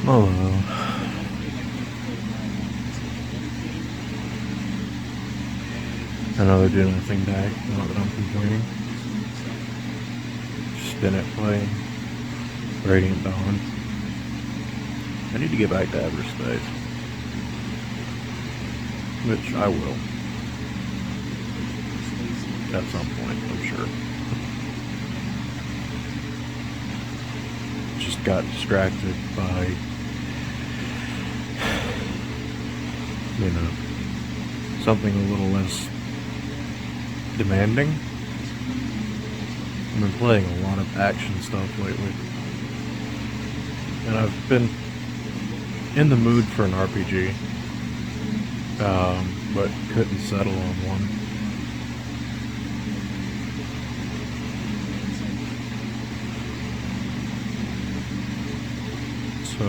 Hello. Another Do Nothing Day. Not that I'm complaining. Just didn't play Radiant Dawn. I need to get back to Everspace, which I will at some point, I'm sure. Just got distracted by, something a little less demanding. I've been playing a lot of action stuff lately, and I've been in the mood for an RPG, but couldn't settle on one. So,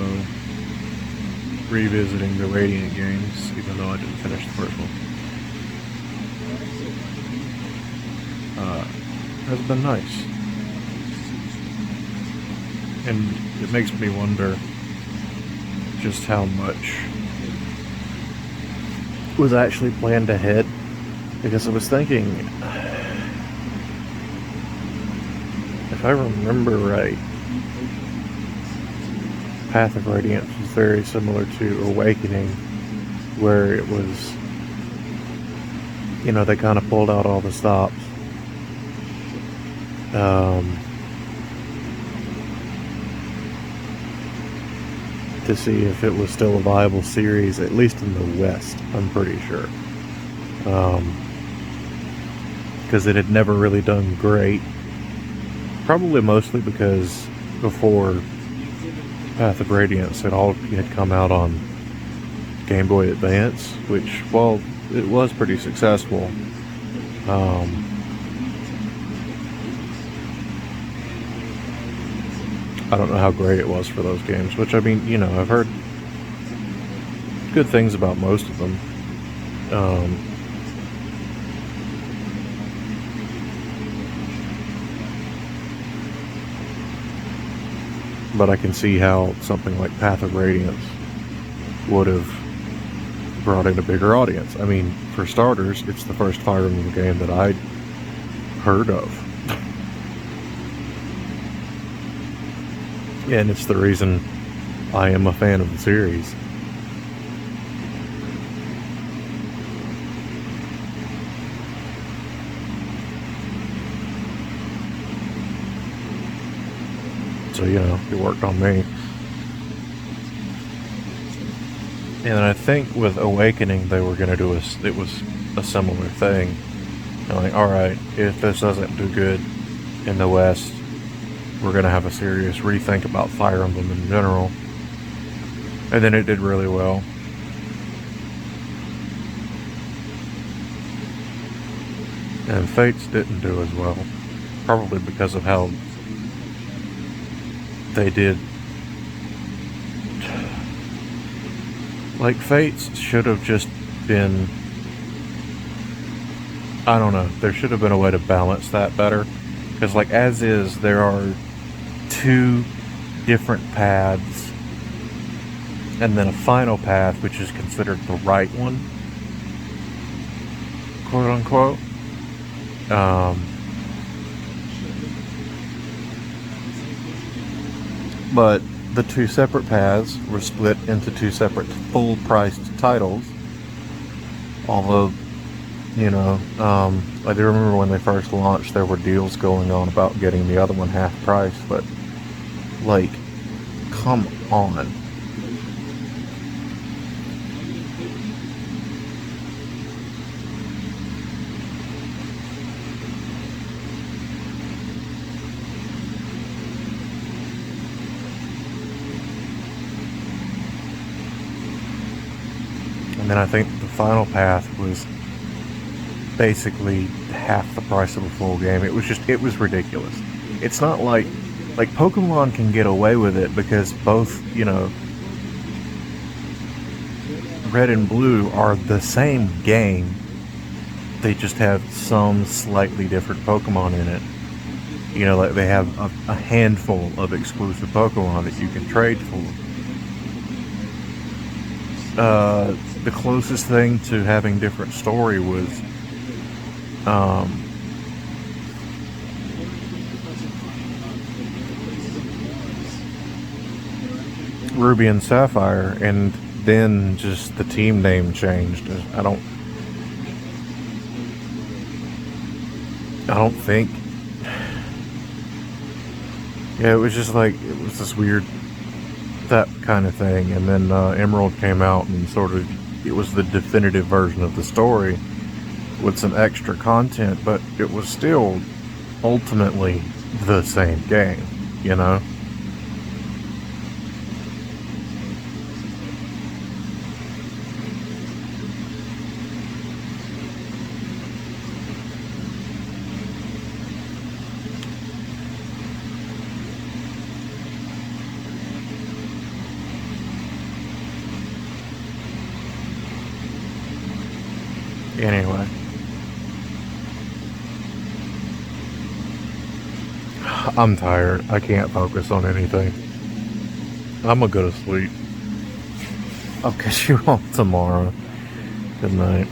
revisiting the Radiant games, even though I didn't finish the first one, has been nice. And it makes me wonder just how much was actually planned ahead, because I was thinking, if I remember right, Path of Radiance was very similar to Awakening, where it was, they kind of pulled out all the stops. To see if it was still a viable series, at least in the West, I'm pretty sure. Because it had never really done great. Probably mostly because before Path of Radiance, it all had come out on Game Boy Advance, which, while it was pretty successful, I don't know how great it was for those games, which, I've heard good things about most of them. But I can see how something like Path of Radiance would have brought in a bigger audience. I mean, for starters, it's the first Fire Emblem game that I'd heard of. And it's the reason I am a fan of the series. So, it worked on me. And I think with Awakening, they were going to do it was a similar thing. Like, alright, if this doesn't do good in the West, we're going to have a serious rethink about Fire Emblem in general. And then it did really well. And Fates didn't do as well. Probably because of how they did. Like, Fates should have just been, I don't know, there should have been a way to balance that better. Because, like, as is, there are 2 different paths, and then a final path, which is considered the right one, quote unquote. But the 2 separate paths were split into 2 separate full-priced titles. Although, I do remember when they first launched, there were deals going on about getting the other one half price, but, like, come on. And then I think the final path was basically half the price of a full game. It was ridiculous. It's not like Pokemon can get away with it because both, Red and Blue are the same game. They just have some slightly different Pokemon in it. Like they have a handful of exclusive Pokemon that you can trade for. The closest thing to having different story was um, Ruby and Sapphire, and then just the team name changed. I don't think. Yeah, it was just like it was this weird that kind of thing, and then Emerald came out and sort of it was the definitive version of the story with some extra content, but it was still ultimately the same game, you know? Anyway, I'm tired. I can't focus on anything. I'm gonna go to sleep. I'll catch you all tomorrow. Good night.